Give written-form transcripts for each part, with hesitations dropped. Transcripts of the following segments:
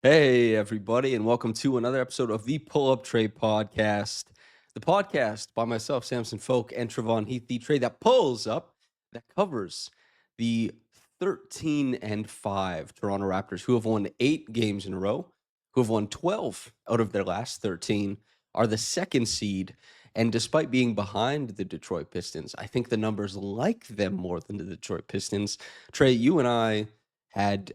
Hey, everybody, and welcome to another episode of the Pull Up Trade Podcast. The podcast by myself, Samson Folk, and Trevon Heath, the trade that pulls up, that covers the 13-5 Toronto Raptors, who have won 8 games in a row, who have won 12 out of their last 13, are the second seed. And despite being behind the Detroit Pistons, I think the numbers like them more than the Detroit Pistons. Trey, you and I had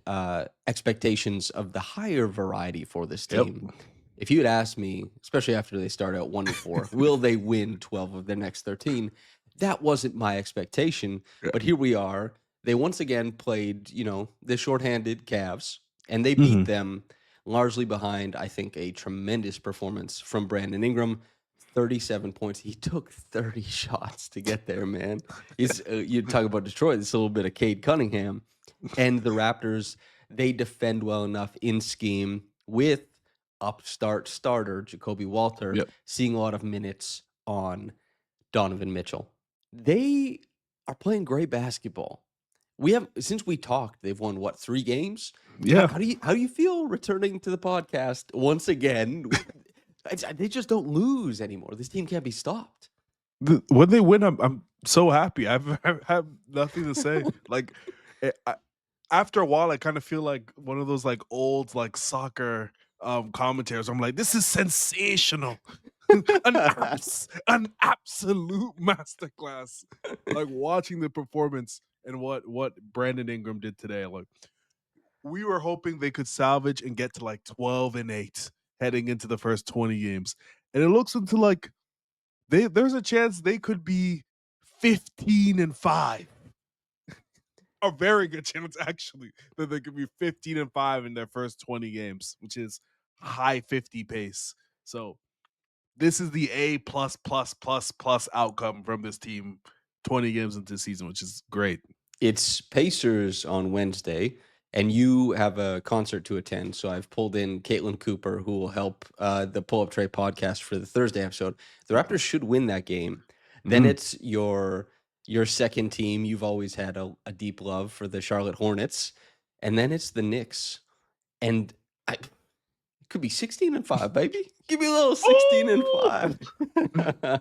expectations of the higher variety for this Yep. team. If you had asked me, especially after they start out 1-4, will they win 12 of their next 13? That wasn't my expectation. Yeah. But here we are. They once again played, the shorthanded Cavs, and they beat Mhm. them largely behind, I think, a tremendous performance from Brandon Ingram. 37 points. He took 30 shots to get there, man. You talk about Detroit, it's a little bit of Cade Cunningham. And the Raptors, they defend well enough in scheme with upstart starter Jacoby Walter Yep. seeing a lot of minutes on Donovan Mitchell. They are playing great basketball. We have since we talked, they've won what, 3 games? How, Yeah. how do you feel returning to the podcast once again? They just don't lose anymore. This team can't be stopped. When they win, I'm so happy. I have nothing to say. Like, after a while, I kind of feel like one of those like old like soccer commentators. I'm like, this is sensational, an absolute masterclass. Like watching the performance and what Brandon Ingram did today. Like we were hoping they could salvage and get to like 12-8 heading into the first 20 games, and it looks into like there's a chance they could be 15-5. A very good chance, actually, that they could be 15-5 in their first 20 games, which is high 50 pace. So this is the A plus outcome from this team 20 games into the season, which is great. It's Pacers on Wednesday, and you have a concert to attend. So I've pulled in Caitlin Cooper, who will help the Pull Up Trade podcast for the Thursday episode. The Raptors should win that game. Then Mhm. it's your second team. You've always had a deep love for the Charlotte Hornets, and then it's the Knicks. And it could be 16-5, baby. Give me a little 16-5.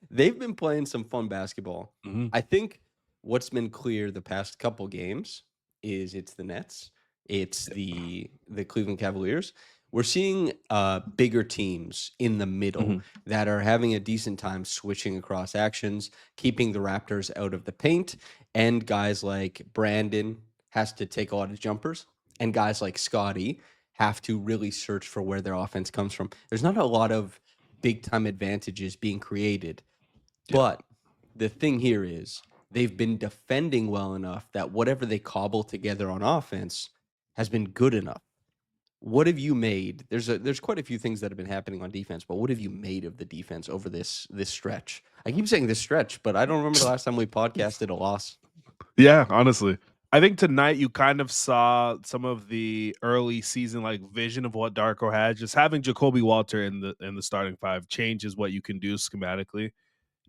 They've been playing some fun basketball. Mhm. I think what's been clear the past couple games is it's the Nets, it's the Cleveland Cavaliers. We're seeing bigger teams in the middle Mhm. that are having a decent time switching across actions, keeping the Raptors out of the paint, and guys like Brandon has to take a lot of jumpers, and guys like Scottie have to really search for where their offense comes from. There's not a lot of big time advantages being created, Yeah. but the thing here is they've been defending well enough that whatever they cobble together on offense has been good enough. What have you made? There's quite a few things that have been happening on defense, but what have you made of the defense over this stretch? I keep saying this stretch, but I don't remember the last time we podcasted a loss. Yeah, honestly. I think tonight you kind of saw some of the early season like vision of what Darko had. Just having Jacoby Walter in the starting five changes what you can do schematically.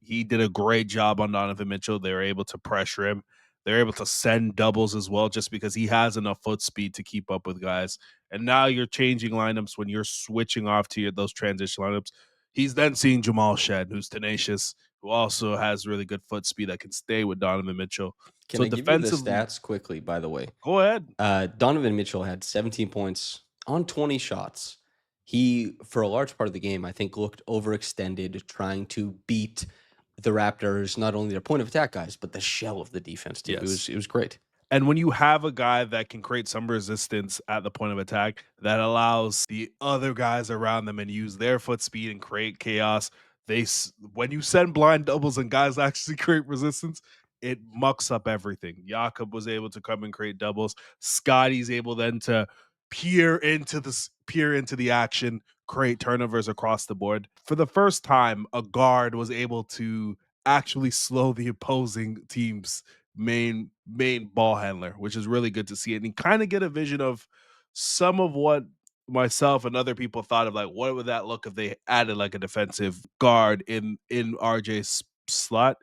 He did a great job on Donovan Mitchell. They were able to pressure him. They're able to send doubles as well, just because he has enough foot speed to keep up with guys. And now you're changing lineups when you're switching off to those transition lineups. He's then seeing Jamal Shead, who's tenacious, who also has really good foot speed that can stay with Donovan Mitchell. Can So I give you the defensively, stats quickly, by the way? go ahead. Donovan Mitchell had 17 points on 20 shots. He, for a large part of the game, I think looked overextended, trying to beat the Raptors, not only their point of attack guys, but the shell of the defense too. It Yes. was it was great. And when you have a guy that can create some resistance at the point of attack, that allows the other guys around them and use their foot speed and create chaos. When you send blind doubles and guys actually create resistance, it mucks up everything. Jakob was able to come and create doubles. Scotty's able then to peer into the action, create turnovers across the board. For the first time, a guard was able to actually slow the opposing team's main ball handler, which is really good to see. And you kind of get a vision of some of what myself and other people thought of, like what would that look if they added like a defensive guard in RJ's slot.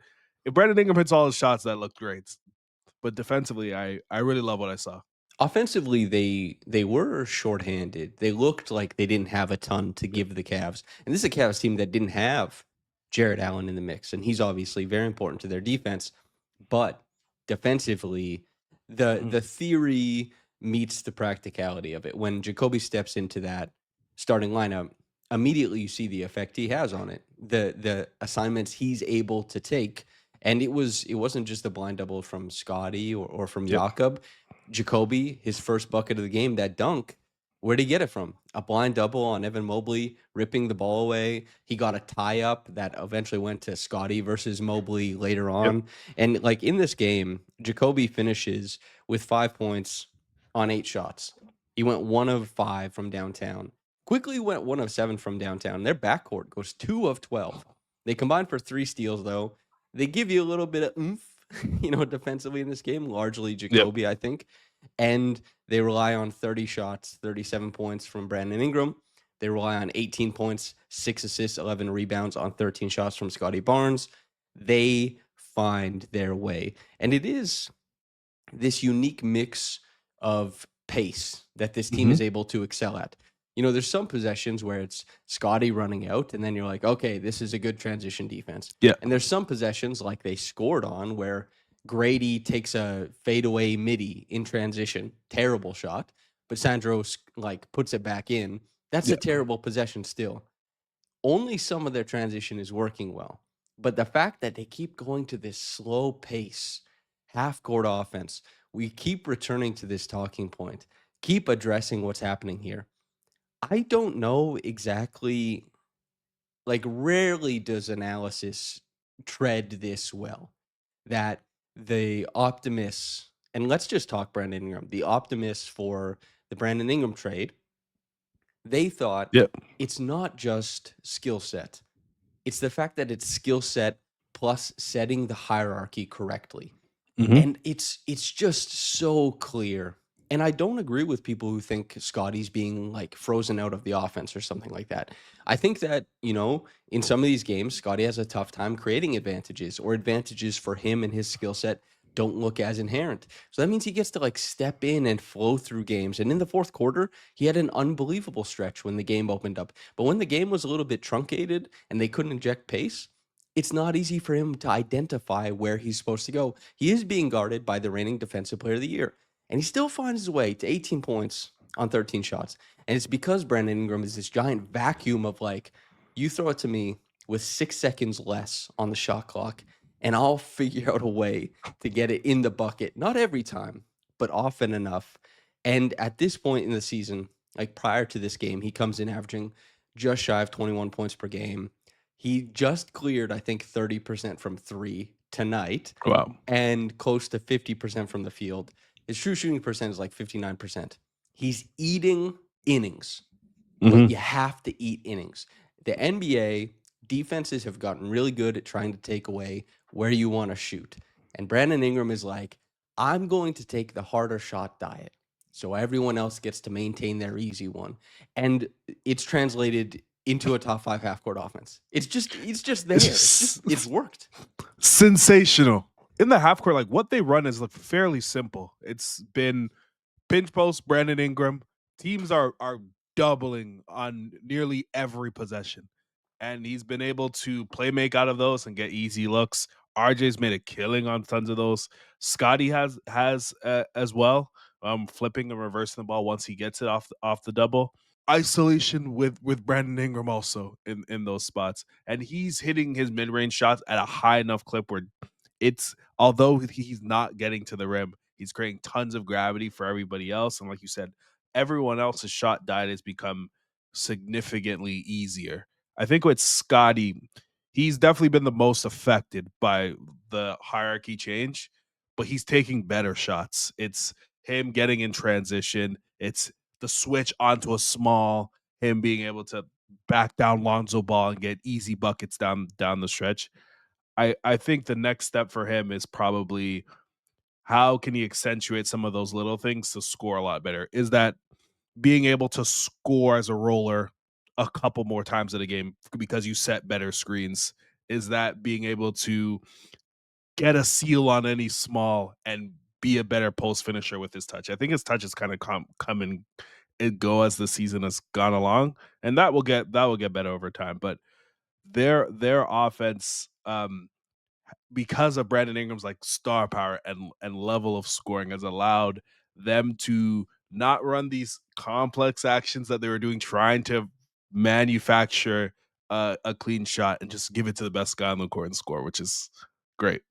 If Brandon Ingram hits all his shots, that looked great. But defensively, I really love what I saw. Offensively, they were shorthanded. They looked like they didn't have a ton to give the Cavs, and this is a Cavs team that didn't have Jared Allen in the mix, and he's obviously very important to their defense. But defensively, Mhm. the theory meets the practicality of it. When Jacoby steps into that starting lineup, immediately you see the effect he has on it. The assignments he's able to take, and it wasn't just a blind double from Scotty or from Yep. Jakob. Jacoby, his first bucket of the game, that dunk, where'd he get it from? A blind double on Evan Mobley, ripping the ball away. He got a tie up that eventually went to Scotty versus Mobley later Yep. on. And like in this game, Jacoby finishes with 5 points on 8 shots. He went 1 of 5 from downtown. Quickly went 1 of 7 from downtown. Their backcourt goes 2 of 12. They combined for 3 steals, though. They give you a little bit of oomph, defensively in this game, largely Yep. Jacoby, I think. And they rely on 30 shots, 37 points from Brandon Ingram. They rely on 18 points, 6 assists, 11 rebounds on 13 shots from Scotty Barnes. They find their way. And it is this unique mix of pace that this team Mhm. is able to excel at. There's some possessions where it's Scotty running out, and then you're like, okay, this is a good transition defense. Yeah. And there's some possessions like they scored on where Grady takes a fadeaway midi in transition, terrible shot, but Sandro like puts it back in. That's a Yeah. terrible possession still. Only some of their transition is working well. But the fact that they keep going to this slow pace, half court offense, we keep returning to this talking point, keep addressing what's happening here. I don't know exactly, like, rarely does analysis tread this well that the optimists, and let's just talk Brandon Ingram, the optimists for the Brandon Ingram trade, they thought Yep. it's not just skill set. It's the fact that it's skill set plus setting the hierarchy correctly. Mhm. And it's just so clear. And I don't agree with people who think Scotty's being like frozen out of the offense or something like that. I think that, in some of these games, Scotty has a tough time creating advantages, or advantages for him and his skill set don't look as inherent. So that means he gets to like step in and flow through games. And in the fourth quarter, he had an unbelievable stretch when the game opened up. But when the game was a little bit truncated and they couldn't inject pace, it's not easy for him to identify where he's supposed to go. He is being guarded by the reigning defensive player of the year, and he still finds his way to 18 points on 13 shots. And it's because Brandon Ingram is this giant vacuum of like, you throw it to me with 6 seconds less on the shot clock, and I'll figure out a way to get it in the bucket. Not every time, but often enough. And at this point in the season, like prior to this game, he comes in averaging just shy of 21 points per game. He just cleared, I think, 30% from three tonight Wow. and close to 50% from the field. His true shooting percent is like 59%. He's eating innings, but Mhm. you have to eat innings. The NBA defenses have gotten really good at trying to take away where you want to shoot. And Brandon Ingram is like, I'm going to take the harder shot diet so everyone else gets to maintain their easy one. And it's translated into a top 5 half court offense. It's just there. It's worked. Sensational. In the half court, like what they run is like fairly simple. It's been pinch post Brandon Ingram. Teams are doubling on nearly every possession, and he's been able to play make out of those and get easy looks. RJ's made a killing on tons of those. Scotty has as well, flipping and reversing the ball once he gets it off the double. Isolation with Brandon Ingram also in those spots, and he's hitting his mid range shots at a high enough clip where it's although he's not getting to the rim, he's creating tons of gravity for everybody else. And like you said, everyone else's shot diet has become significantly easier. I think with Scotty, he's definitely been the most affected by the hierarchy change, but he's taking better shots. It's him getting in transition. It's the switch onto a small, him being able to back down Lonzo Ball and get easy buckets down the stretch. I think the next step for him is probably how can he accentuate some of those little things to score a lot better? Is that being able to score as a roller a couple more times in a game because you set better screens? Is that being able to get a seal on any small and be a better post finisher with his touch. I think his touch has kind of come and go as the season has gone along, and that will get better over time. But their offense, because of Brandon Ingram's like star power and level of scoring, has allowed them to not run these complex actions that they were doing, trying to manufacture a clean shot and just give it to the best guy on the court and score, which is great.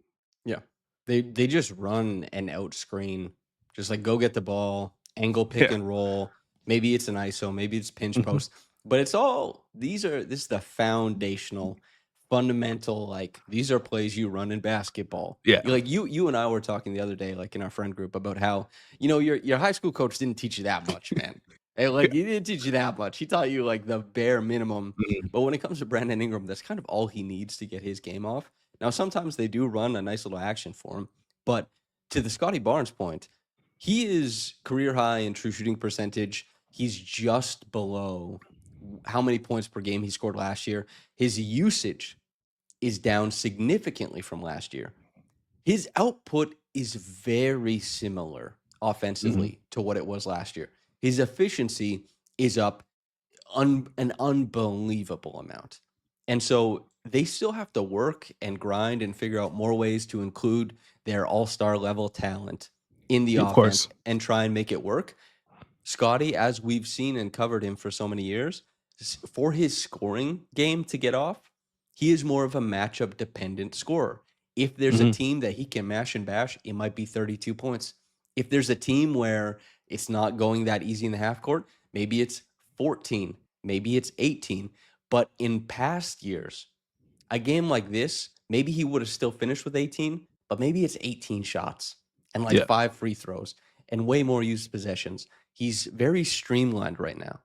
Yeah. They just run and out screen, just like go get the ball, angle pick Yeah. and roll. Maybe it's an ISO, maybe it's pinch Mhm. post, but this is the foundational, fundamental, like these are plays you run in basketball. Yeah. You and I were talking the other day, like in our friend group, about how, your high school coach didn't teach you that much, man. Hey, like he didn't teach you that much. He taught you like the bare minimum. Mhm. But when it comes to Brandon Ingram, that's kind of all he needs to get his game off. Now, sometimes they do run a nice little action for him, but to the Scotty Barnes point, he is career high in true shooting percentage. He's just below how many points per game he scored last year. His usage is down significantly from last year. His output is very similar Mhm. offensively to what it was last year. His efficiency is up an unbelievable amount. And so they still have to work and grind and figure out more ways to include their all-star level talent in the Of offense course. and try and make it work. Scotty, as we've seen and covered him for so many years, for his scoring game to get off, he is more of a matchup dependent scorer. If there's a Mhm. team that he can mash and bash, it might be 32 points. If there's a team where it's not going that easy in the half court, maybe it's 14, maybe it's 18. But in past years, a game like this, maybe he would have still finished with 18, but maybe it's 18 shots and like Yeah. 5 free throws and way more used possessions. He's very streamlined right now.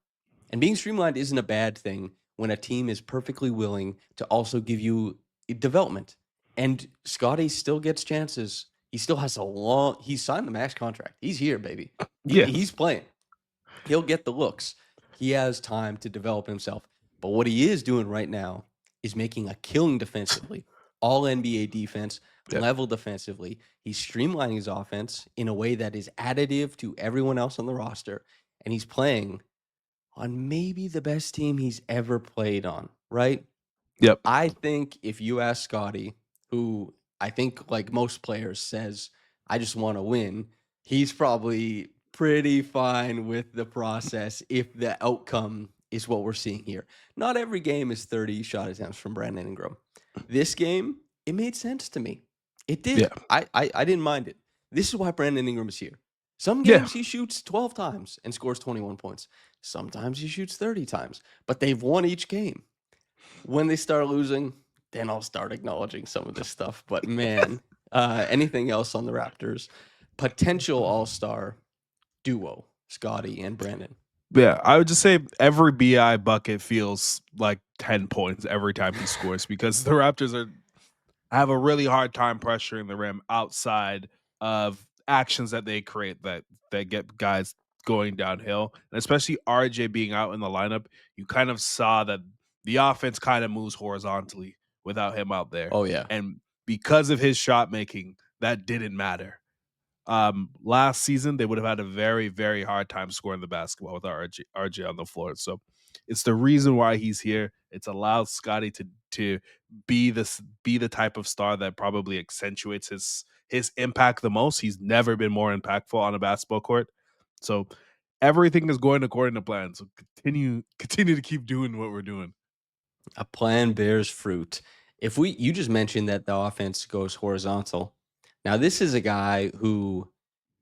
And being streamlined isn't a bad thing when a team is perfectly willing to also give you development. And Scotty still gets chances. He still has he's signed the max contract. He's here, baby. Yeah. He's playing. He'll get the looks. He has time to develop himself. But what he is doing right now is making a killing defensively. All NBA defense, Yeah. level defensively. He's streamlining his offense in a way that is additive to everyone else on the roster. And he's playing on maybe the best team he's ever played on, right? Yep. I think if you ask Scotty, who I think, like most players, says, I just want to win, he's probably pretty fine with the process if the outcome is what we're seeing here. Not every game is 30 shot attempts from Brandon Ingram. This game, it made sense to me. It Yeah. did. I didn't mind it. This is why Brandon Ingram is here. Some Yeah. games he shoots 12 times and scores 21 points. Sometimes he shoots 30 times, but they've won each game. When they start losing, then I'll start acknowledging some of this stuff. But man, anything else on the Raptors? Potential all-star duo, Scotty and Brandon. Yeah, I would just say every BI bucket feels like 10 points every time he scores because the Raptors have a really hard time pressuring the rim outside of actions that they create that get guys going downhill. And especially RJ being out in the lineup, you kind of saw that the offense kind of moves horizontally without him out there. Oh yeah. And because of his shot making, that didn't matter. Last season they would have had a very, very hard time scoring the basketball with RJ on the floor. So it's the reason why he's here. It's allowed Scotty to be the type of star that probably accentuates his impact the most. He's never been more impactful on a basketball court. So everything is going according to plan. So continue to keep doing what we're doing. A plan bears fruit. You just mentioned that the offense goes horizontal. Now, this is a guy who,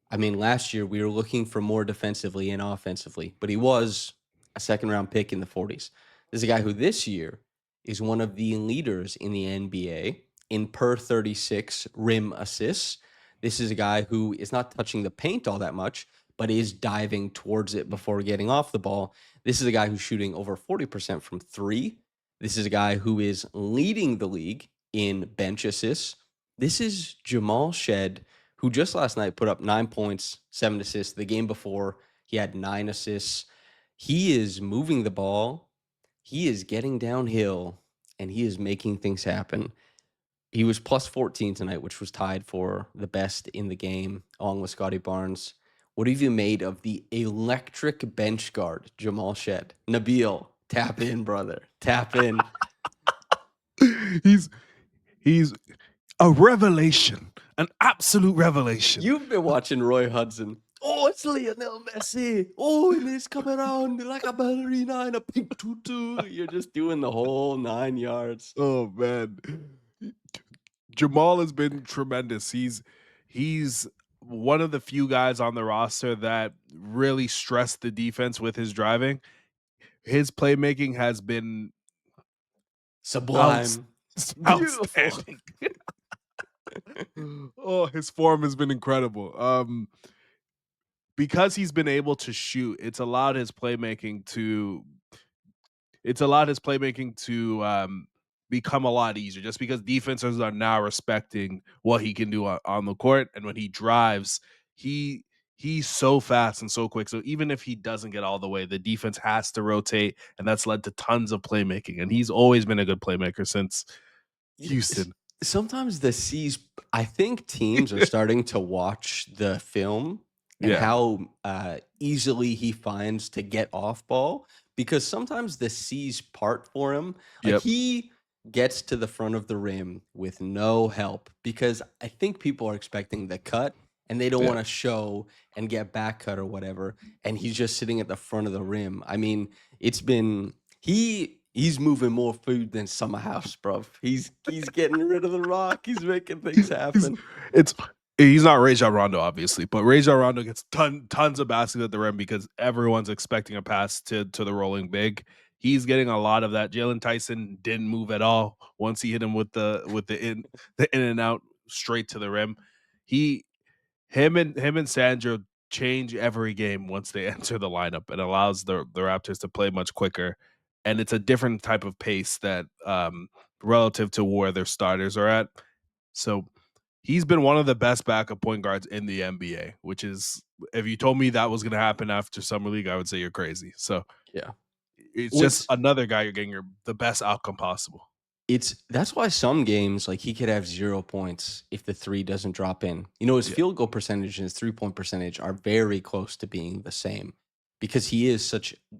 I mean, last year we were looking for more defensively and offensively, but he was a second round pick in the 40s. This is a guy who this year is one of the leaders in the NBA in per 36 rim assists. This is a guy who is not touching the paint all that much, but is diving towards it before getting off the ball. This is a guy who's shooting over 40% from three. This is a guy who is leading the league in bench assists. This is Jamal Shead, who just last night put up 9 points, 7 assists. The game before, he had 9 assists. He is moving the ball, he is getting downhill, and he is making things happen. He was plus 14 tonight, which was tied for the best in the game, along with Scotty Barnes. What have you made of the electric bench guard, Jamal Shead? Nabil, tap in, brother. Tap in. he's he's a revelation, an absolute revelation. You've been watching Roy Hudson. Oh, it's Lionel Messi. Oh, and he's coming around like a ballerina in a pink tutu. You're just doing the whole 9 yards. Oh man, Jamal has been tremendous. He's one of the few guys on the roster that really stressed the defense with his driving. His playmaking has been Sublime. Beautiful. outstanding. Oh, his form has been incredible. Because he's been able to shoot, it's allowed his playmaking to become a lot easier just because defenses are now respecting what he can do on the court. And when he drives, he's so fast and so quick. So even if he doesn't get all the way, the defense has to rotate, and that's led to tons of playmaking. And he's always been a good playmaker since Houston. Sometimes the C's, I think teams are starting to watch the film and Yeah. how easily he finds to get off ball, because sometimes the C's part for him. Like Yep. he gets to the front of the rim with no help because I think people are expecting the cut and they don't Yeah. want to show and get back cut or whatever. And he's just sitting at the front of the rim. I mean, it's been he's moving more food than Summer House, bro. He's getting rid of the rock. He's making things happen. He's not Rajon Rondo, obviously, but Rajon Rondo gets tons of baskets at the rim because everyone's expecting a pass to the rolling big. He's getting a lot of that. Jalen Tyson didn't move at all once he hit him with the in and out straight to the rim. Him and Sandro change every game once they enter the lineup. It allows the Raptors to play much quicker, and it's a different type of pace that relative to where their starters are at. So he's been one of the best backup point guards in the NBA, which is, if you told me that was going to happen after Summer League, I would say you're crazy. So Yeah. it's Well, just another guy you're getting the best outcome possible. that's why some games, like, he could have 0 points if the 3 doesn't drop in. You know, his Yeah. field goal percentage and his 3-point percentage are very close to being the same because he is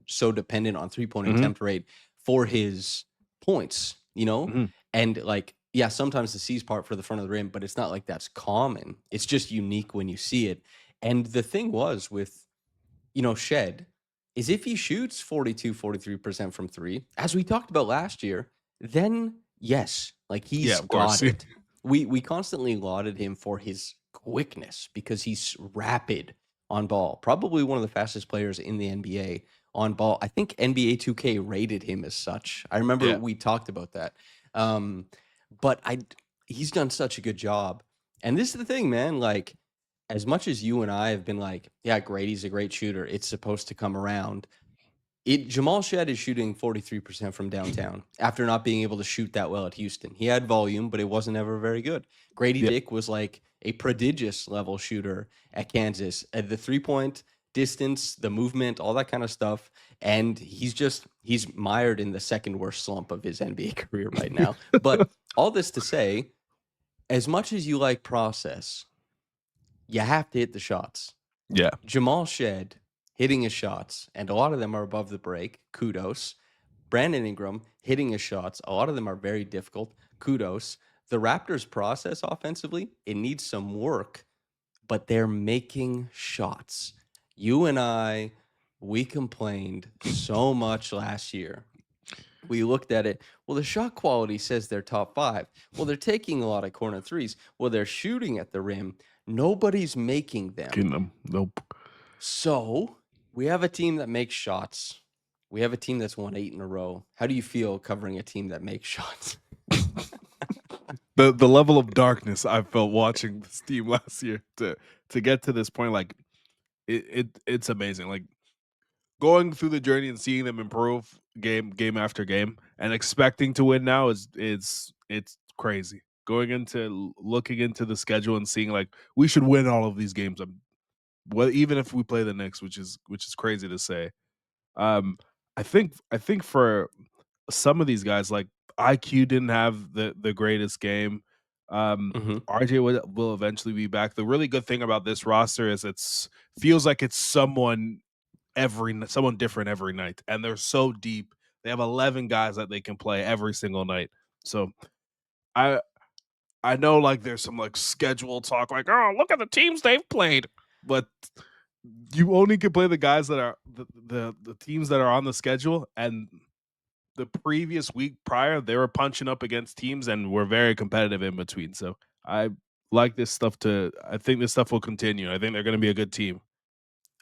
so dependent on 3-point Mhm. attempt rate for his points, you know? Mhm. And, like, yeah, sometimes the C's part for the front of the rim, but it's not like that's common. It's just unique when you see it. And the thing was with, Shed, is if he shoots 42, 43% from 3, as we talked about last year, then yes, like Yeah, he's of course. got it. We constantly lauded him for his quickness because he's rapid on ball. Probably one of the fastest players in the NBA on ball. I think NBA 2K rated him as such. I remember Yeah. we talked about that. Um, but he's done such a good job. And this is the thing, man, like as much as you and I have been like, yeah, Grady's a great shooter, it's supposed to come around. Jamal Shead is shooting 43% from downtown after not being able to shoot that well at Houston. He had volume, but it wasn't ever very good. Grady Yeah. Dick was like a prodigious level shooter at Kansas. At the 3-point distance, the movement, all that kind of stuff. And he's mired in the second worst slump of his NBA career right now. But all this to say, as much as you like process, you have to hit the shots. Yeah. Jamal Shead hitting his shots, and a lot of them are above the break. Kudos. Brandon Ingram hitting his shots. A lot of them are very difficult. Kudos. The Raptors' process offensively, it needs some work, but they're making shots. You and I, we complained so much last year. We looked at it. Well, the shot quality says they're top 5. Well, they're taking a lot of corner threes. Well, they're shooting at the rim. Nobody's making them. Nope. So we have a team that makes shots. We have a team that's won 8 in a row. How do you feel covering a team that makes shots? The level of darkness I felt watching this team last year to get to this point, like it's amazing. Like going through the journey and seeing them improve game after game and expecting to win now is it's crazy. Going into looking into the schedule and seeing like we should win all of these games. Well, even if we play the Knicks, which is crazy to say. Um, I think for some of these guys, like IQ didn't have the greatest game. Hmm. RJ will eventually be back. The really good thing about this roster is it's feels like it's someone different every night, and they're so deep. They have 11 guys that they can play every single night. So I I know like there's some like schedule talk, like, oh, look at the teams they've played, but you only can play the guys that are the teams that are on the schedule. And the previous week prior, they were punching up against teams and were very competitive in between. So I like this stuff to. I think this stuff will continue. I think they're going to be a good team.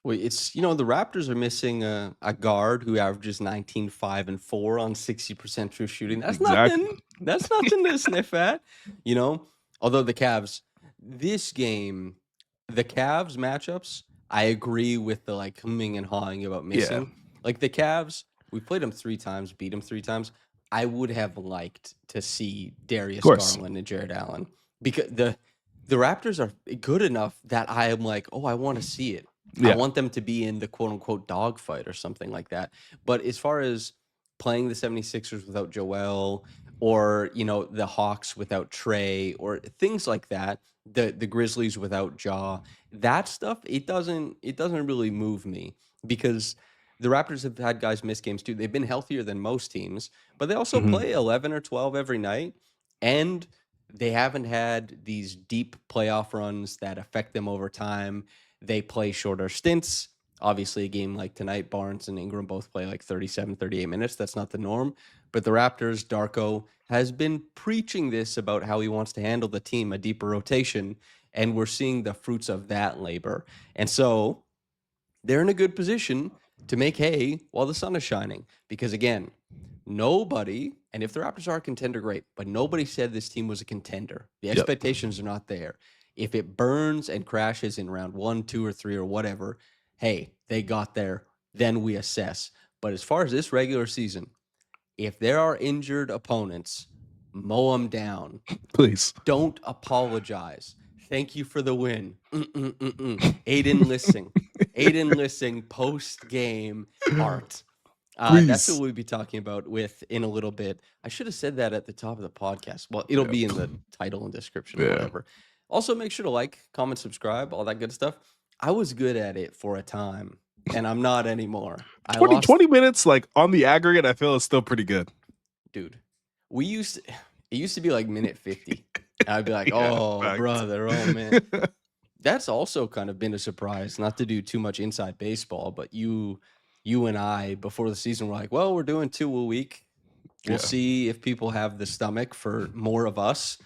Well, it's the Raptors are missing a guard who averages 19, 5, and 4 on 60% true shooting. That's Exactly. nothing. That's nothing to sniff at. You know, although the Cavs, this game, the Cavs matchups, I agree with the like humming and hawing about Yeah. missing. Like the Cavs, we played them 3 times, beat them 3 times. I would have liked to see Of Darius course. Garland and Jared Allen because the Raptors are good enough that I am like, oh, I want to see it. I Yeah. want them to be in the quote unquote dogfight or something like that. But as far as playing the 76ers without Joel or, the Hawks without Trey or things like that, the Grizzlies without Jaw, that stuff, it doesn't really move me because the Raptors have had guys miss games too. They've been healthier than most teams, but they also Mhm. play 11 or 12 every night. And they haven't had these deep playoff runs that affect them over time. They play shorter stints. Obviously, a game like tonight, Barnes and Ingram both play like 37, 38 minutes. That's not the norm. But the Raptors, Darko, has been preaching this about how he wants to handle the team, a deeper rotation. And we're seeing the fruits of that labor. And so they're in a good position to make hay while the sun is shining. Because again, nobody, and if the Raptors are a contender, great, but nobody said this team was a contender. The Yep. expectations are not there. If it burns and crashes in round 1, 2, or 3, or whatever, hey, they got there, then we assess. But as far as this regular season, if there are injured opponents, mow them down. Please. Don't apologize. Thank you for the win. Aidan Lising. Aidan Lising post game art. That's what Please. we'll be talking about with in a little bit. I should have said that at the top of the podcast. Well, it'll Yeah. be in the title and description or Yeah. whatever. Also, make sure to like, comment, subscribe, all that good stuff. I was good at it for a time, and I'm not anymore. I 20, lost 20 minutes, like on the aggregate, I feel is still pretty good. dude. It used to be like minute 50. And I'd be like, Yeah. "Oh, Fact. brother, oh man." That's also kind of been a surprise, not to do too much inside baseball, but you and I before the season were like, "Well, we're doing 2 a week. We'll Yeah. see if people have the stomach for more of us."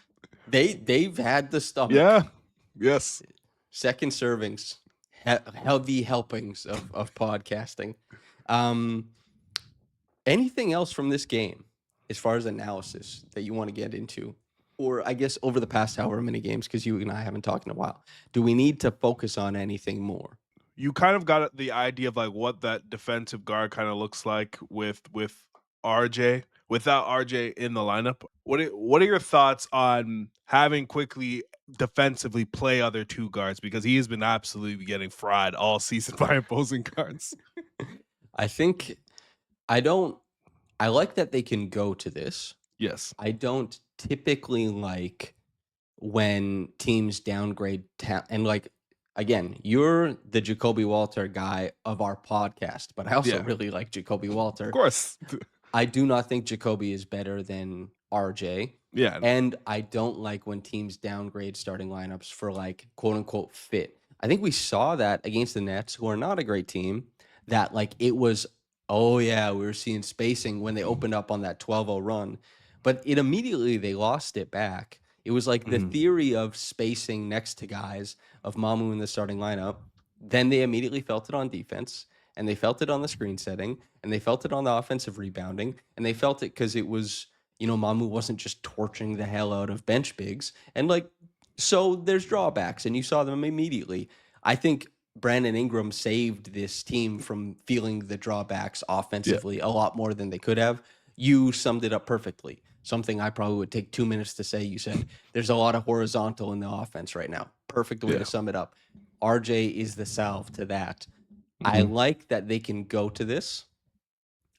They've had the stomach. Yeah. Yes. Second servings, heavy helpings of podcasting. Um Anything else from this game as far as analysis that you want to get into? Or I guess over the past however many games, because you and I haven't talked in a while, do we need to focus on anything more? You kind of got the idea of like what that defensive guard kind of looks like with RJ without RJ in the lineup. What are your thoughts on having quickly defensively play other two guards, because he has been absolutely getting fried all season by opposing guards? I think I don't I like that they can go to this. Yes. I don't typically like when teams downgrade and like again, you're the Jacoby Walter guy of our podcast, but I also Yeah. really like Jacoby Of Walter. course. I do not think Jacoby is better than RJ. Yeah. And I don't like when teams downgrade starting lineups for like quote unquote fit. I think we saw that against the Nets, who are not a great team, that like it was, oh yeah, we were seeing spacing when they opened up on that 12-0 run. But it immediately they lost it back. It was like the Mhm. theory of spacing next to guys of Mamu in the starting lineup. Then they immediately felt it on defense and they felt it on the screen setting and they felt it on the offensive rebounding and they felt it because it was, Mamu wasn't just torching the hell out of bench bigs. And like, so there's drawbacks and you saw them immediately. I think Brandon Ingram saved this team from feeling the drawbacks Yeah. offensively a lot more than they could have. You summed it up perfectly. Something I probably would take 2 minutes to say. You said there's a lot of horizontal in the offense right now. Perfect way to Yeah. sum it up. RJ is the salve to that. I Mhm. like that they can go to this.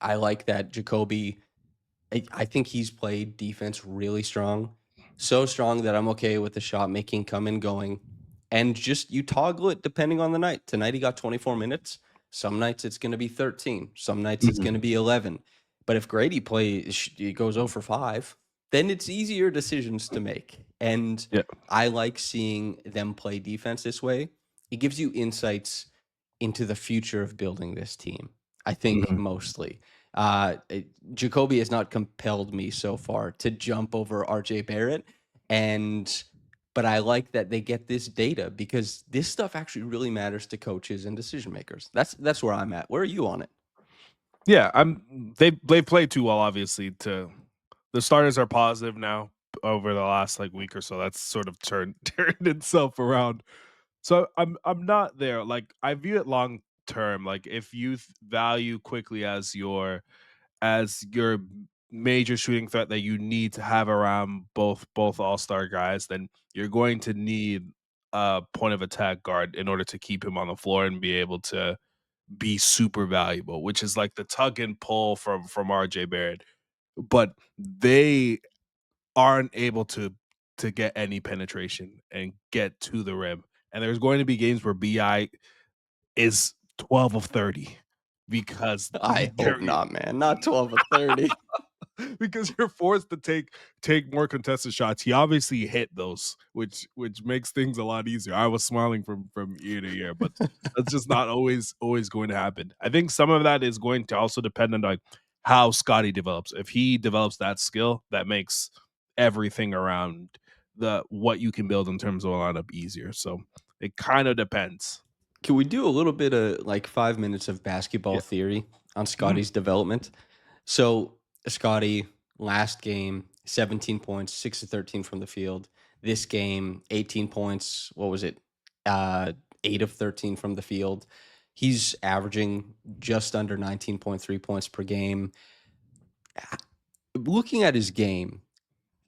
I like that Jacoby, I think he's played defense really strong. so strong that I'm okay with the shot making coming going. And just you toggle it depending on the night. Tonight he got 24 minutes. Some nights it's going to be 13. Some nights it's Mhm. going to be 11. But if Grady he goes 0 for 5, then it's easier decisions to make. And Yeah. I like seeing them play defense this way. It gives you insights into the future of building this team. I think Mhm. mostly. Jacoby has not compelled me so far to jump over RJ Barrett. But I like that they get this data because this stuff actually really matters to coaches and decision makers. That's where I'm at. Where are you on it? Yeah, they played too well, obviously. To the starters are positive now over the last like week or so. That's sort of turned itself around. So I'm not there. Like I view it long term. Like if you value quickly as your major shooting threat that you need to have around both all-star guys, then you're going to need a point of attack guard in order to keep him on the floor and be able to be super valuable, which is like the tug and pull from RJ Barrett. But they aren't able to get any penetration and get to the rim. And there's going to be games where BI is 12 of 30 because I hope not, man. Not 12 of 30. because you're forced to take more contested shots. He obviously hit those, which makes things a lot easier. I was smiling from ear to ear, but that's just not always going to happen. I think some of that is going to also depend on like how Scottie develops. If he develops that skill, that makes everything around the what you can build in terms of a lineup easier. So it kind of depends. Can we do a little bit of like 5 minutes of basketball Yeah. theory on Mhm. Scotty's development? So Scotty, last game, 17 points, 6 of 13 from the field. This game, 18 points. What was it? 8 of 13 from the field. He's averaging just under 19.3 points per game. Looking at his game,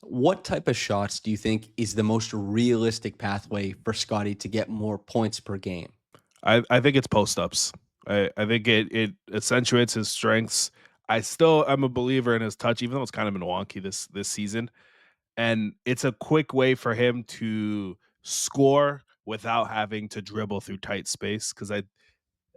what type of shots do you think is the most realistic pathway for Scotty to get more points per game? I think it's post ups. I think it accentuates his strengths. I still am a believer in his touch, even though it's kind of been wonky this season. And it's a quick way for him to score without having to dribble through tight space. Because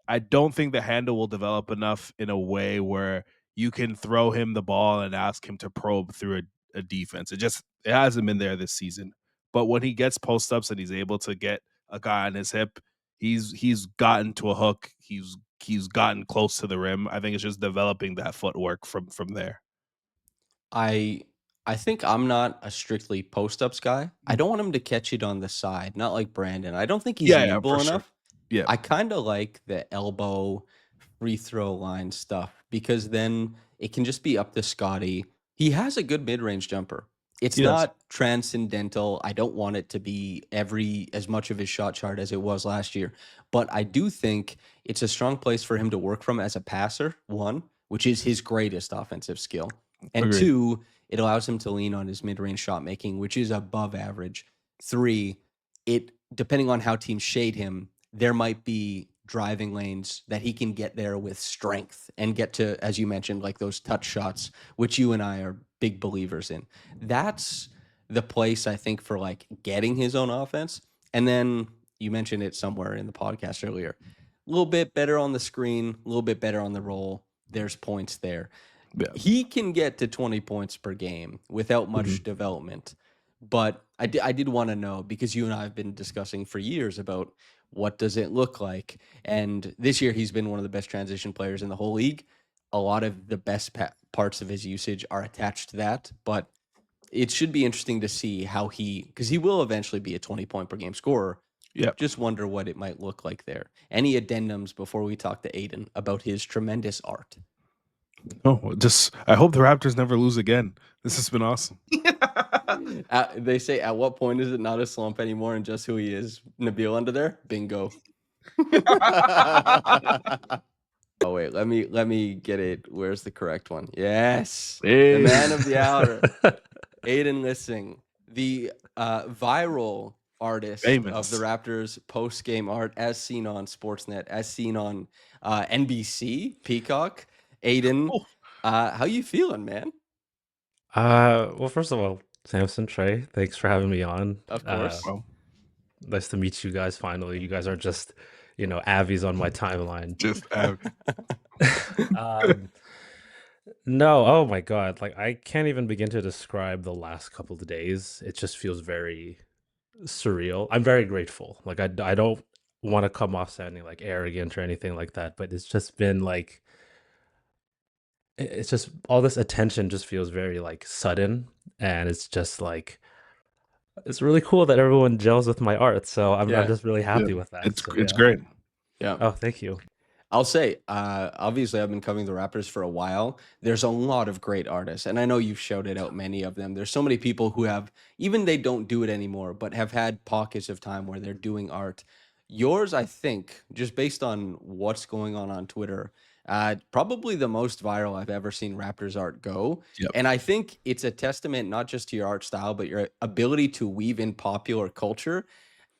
I don't think the handle will develop enough in a way where you can throw him the ball and ask him to probe through a defense. It hasn't been there this season. But when he gets post ups and he's able to get a guy on his hip, he's gotten to a hook. He's gotten close to the rim. I think it's just developing that footwork from there. I I think I'm not a strictly post-ups guy. I Mm. don't want him to catch it on the side, not like Brandon. I don't think he's Yeah, yeah, for nimble sure. enough. Yeah. I kinda like the elbow free throw line stuff because then it can just be up to Scotty. He has a good mid-range jumper. It's He does. not transcendental. I don't want it to be every as much of his shot chart as it was last year, but I do think it's a strong place for him to work from as a passer, one, which is his greatest offensive skill. And Agreed. two, it allows him to lean on his mid-range shot making, which is above average. Three, it depending on how teams shade him, there might be driving lanes that he can get there with strength and get to, as you mentioned, like those touch shots, which you and I are big believers in. That's the place I think for like getting his own offense. And then you mentioned it somewhere in the podcast earlier. A little bit better on the screen, a little bit better on the roll. There's points there. Yeah. He can get to 20 points per game without Mhm. much development. But I did want to know because you and I have been discussing for years about what does it look like. And this year he's been one of the best transition players in the whole league. A lot of the best parts of his usage are attached to that, but it should be interesting to see how because he will eventually be a 20-point per game scorer. Yeah. Just wonder what it might look like there. Any addendums before we talk to Aidan about his tremendous art? Oh, just I hope the Raptors never lose again. This has been awesome. They say, at what point is it not a slump anymore and just who he is? Nabil under there? Bingo. Oh wait, let me get it. Where's the correct one? Yes, the Hey. man of the hour, Aidan Lising, the viral artist of the Famous. Raptors post game art, as seen on Sportsnet, as seen on NBC, Peacock. Aidan, Oh, how you feeling, man? Well, first of all, Samson, Trey, thanks for having me on. Of course. Well, Nice to meet you guys finally. You guys are just, Avies on my timeline. just Um, no, oh my God. Like, I can't even begin to describe the last couple of days. It just feels very surreal. I'm very grateful. Like, I don't want to come off sounding like arrogant or anything like that, but it's just been like, it's just all this attention just feels very like sudden. And it's just like, it's really cool that everyone gels with my art. So I'm Yeah. just really yeah, happy with that. it's So it's yeah. great. Yeah. Oh, thank you. I'll say, obviously, I've been covering the Raptors for a while. There's a lot of great artists, and I know you've shouted out many of them. There's so many people who have, even they don't do it anymore, but have had pockets of time where they're doing art. Yours, I think, just based on what's going on Twitter, probably the most viral I've ever seen Raptors art go. Yep. And I think it's a testament not just to your art style, but your ability to weave in popular culture.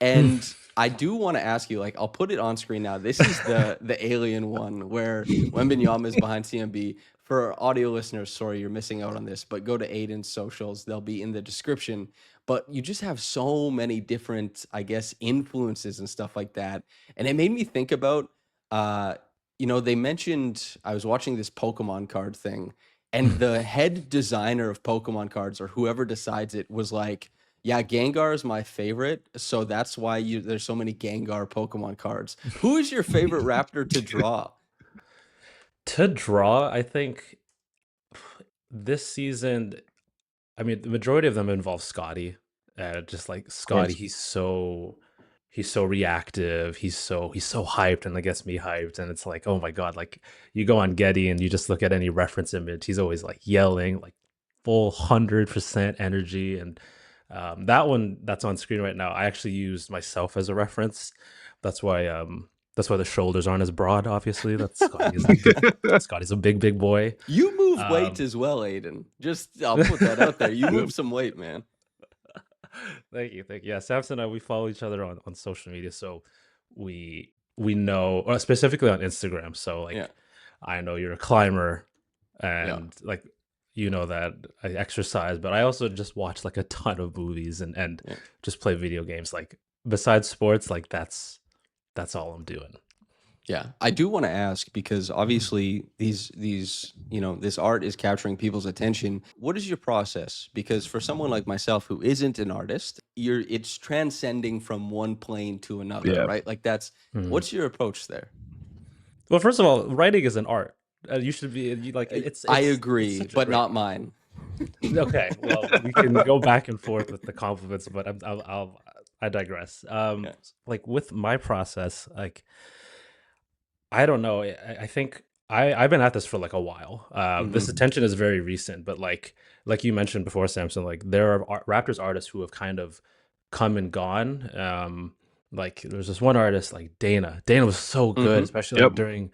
And I do want to ask you, like, I'll put it on screen now. This is the alien one where Wembenyama is behind CMB. For audio listeners, sorry you're missing out on this, but go to Aiden's socials. They'll be in the description. But you just have so many different, I guess, influences and stuff like that. And it made me think about, uh, they mentioned I was watching this Pokemon card thing, and the head designer of Pokemon cards or whoever decides it was like, yeah, Gengar is my favorite, so that's why there's so many Gengar Pokemon cards. Who is your favorite Raptor to draw? To draw, I think this season, I mean, the majority of them involve Scotty. Just like Of Scotty, course. he's so reactive. He's so hyped, and that gets me hyped. And it's like, oh my God, like you go on Getty and you just look at any reference image, he's always like yelling, like full 100% energy. And that one that's on screen right now, I actually used myself as a reference. That's why the shoulders aren't as broad, obviously. That's Scotty's a big boy. You move weight Um, as well, Aiden. Just I'll put that out there. You move some weight, man. Thank you, thank you. Yeah, Samson and I, we follow each other on social media, so we know, or specifically on Instagram. So Yeah, like, I know you're a climber, yeah, and like, that I exercise, but I also just watch like a ton of movies and yeah. just play video games. Like besides sports, like that's all I'm doing. Yeah, I do want to ask because obviously this art is capturing people's attention. What is your process? Because for someone like myself who isn't an artist, it's transcending from one plane to another, Yeah. right? Like that's Mhm. what's your approach there? Well, first of all, writing is an art. You should be like I it's agree, such a but great not mine. Okay, well, we can go back and forth with the compliments, but I digress. Yeah. Like with my process, like I don't know. I think I've been at this for like a while. This Hmm. attention is very recent, but like you mentioned before, Samson, like there are Raptors artists who have kind of come and gone. Like there's this one artist like Dana. Dana was so good, Hmm. especially Yep. during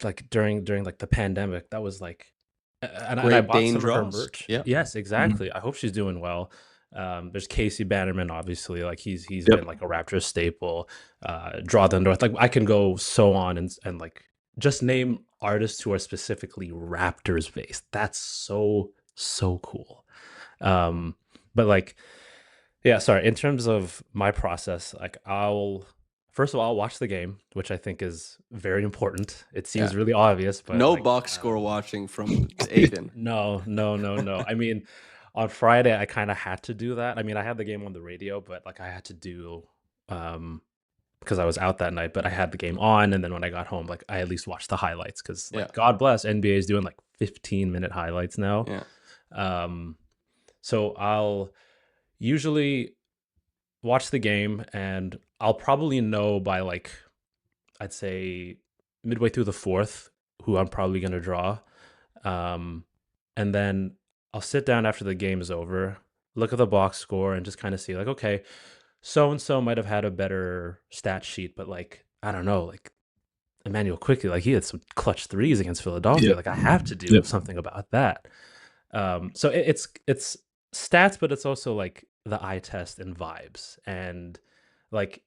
like the pandemic. That was like, and I Great bought Dane some of her draws. merch. Yeah. Yes, Mhm. exactly. I hope she's doing well. There's Casey Bannerman, obviously, like he's Yep. been like a Raptors staple. Draw the North, like I can go so on and like just name artists who are specifically Raptors based. That's so cool. Um, but like, yeah, sorry. In terms of my process, like I'll first of all I'll watch the game, which I think is very important. It Yeah. seems really obvious, but No like, box score watching from Aiden. no, no, no, no. I mean, on Friday I kind of had to do that. I mean, I had the game on the radio, but like I had to do um because I was out that night, but I had the game on, and then when I got home, like I at least watched the highlights because Yeah. like God bless NBA is doing like 15-minute highlights now. Yeah. Um, so I'll usually watch the game, and I'll probably know by like I'd say midway through the fourth who I'm probably gonna draw. Um, and then I'll sit down after the game is over, look at the box score, and just kind of see like, okay, so and so might have had a better stat sheet, but like I don't know, like Emmanuel quickly, like he had some clutch threes against Philadelphia. Yep. Like I have to do Yep. something about that. So it's stats, but it's also like the eye test and vibes. And like